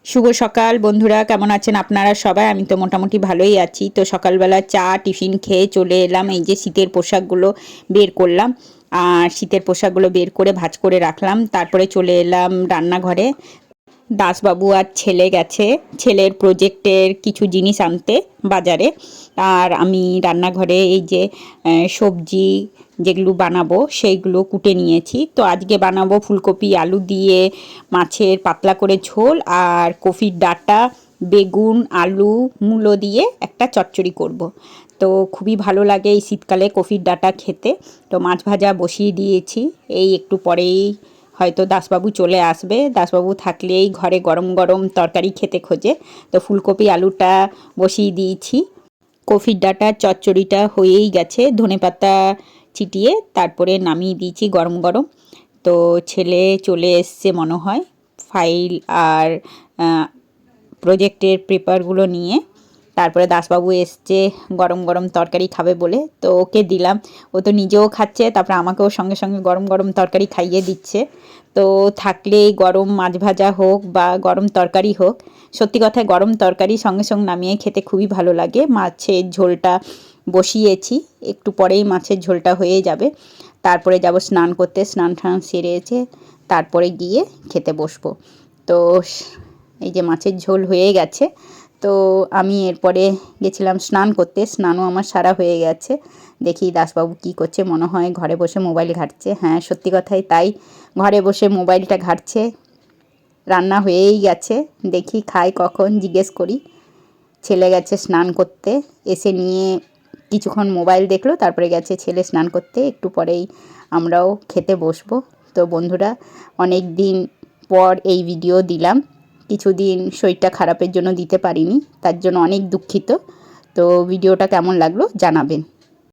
শুভ সকাল বন্ধুরা, কেমন আছেন আপনারা সবাই? আমি তো মোটামুটি ভালোই আছি। তো সকালবেলা চা টিফিন খেয়ে চলে এলাম। এই যে শীতের পোশাকগুলো বের করলাম, আর শীতের পোশাকগুলো বের করে ভাঁজ করে রাখলাম। তারপরে চলে এলাম রান্নাঘরে। দাসবাবু আর ছেলে গেছে ছেলের প্রজেক্টের কিছু জিনিস আনতে বাজারে। আর আমি রান্নাঘরে এই যে সবজি যেগুলো বানাবো সেইগুলো কুটে নিয়েছি। তো আজকে বানাবো ফুলকপি আলু দিয়ে মাছের পাতলা করে ঝোল, আর কফির ডাঁটা বেগুন আলু মূলো দিয়ে একটা চচ্চড়ি করব। তো খুবই ভালো লাগে এই শীতকালে কফির ডাঁটা খেতে। তো মাছ ভাজা বসিয়ে দিয়েছি, এই একটু পরেই হয়তো দাসবাবু চলে আসবে। দাসবাবু থাকলেই ঘরে গরম গরম তরকারি খেতে খোঁজে। তো ফুলকপি আলুটা বসিয়ে দিয়েছি। কফির ডাঁটার চচ্চড়িটা হয়েই গেছে, ধনেপাতা ছিটিয়ে তারপরে নামিয়ে দিয়েছি গরম গরম। তো ছেলে চলে এসছে মনে হয় ফাইল আর প্রজেক্টের পেপারগুলো নিয়ে। তারপরে দাসবাবু এসছে গরম গরম তরকারি খাবে বলে, তো ওকে দিলাম। ও তো নিজেও খাচ্ছে, তারপরে আমাকেও সঙ্গে সঙ্গে গরম গরম তরকারি খাইয়ে দিচ্ছে। তো থাকলেই গরম মাছ ভাজা হোক বা গরম তরকারি হোক, সত্যি কথায় গরম তরকারি সঙ্গে সঙ্গে নামিয়ে খেতে খুবই ভালো লাগে। মাছের ঝোলটা বসিয়েছি, একটু পরেই মাছের ঝোলটা হয়ে যাবে। তারপরে যাব স্নান করতে, স্নান টান সেরেছে তারপরে গিয়ে খেতে বসবো। তো এই যে মাছের ঝোল হয়ে গেছে। তো আমি এরপরে গেছিলাম স্নান করতে, স্নানও আমার সারা হয়ে গেছে। দেখি দাসবাবু কি করছে, মনে হয় ঘরে বসে মোবাইল ঘাঁটছে। হ্যাঁ, সত্যি কথাই তাই, ঘরে বসে মোবাইলটা ঘাঁটছে। রান্না হয়েই গেছে, দেখি খাই কখন জিজ্ঞেস করি। ছেলে গেছে স্নান করতে, এসে নিয়ে কিছুক্ষণ মোবাইল দেখলো, তারপরে গেছে ছেলে স্নান করতে। একটু পরেই আমরাও খেতে বসবো। তো বন্ধুরা, অনেক দিন পর এই ভিডিও দিলাম। কিছুদিন শরীরটা খারাপের জন্য দিতে পারিনি, তার জন্য অনেক দুঃখিত। তো ভিডিওটা কেমন লাগলো জানাবেন।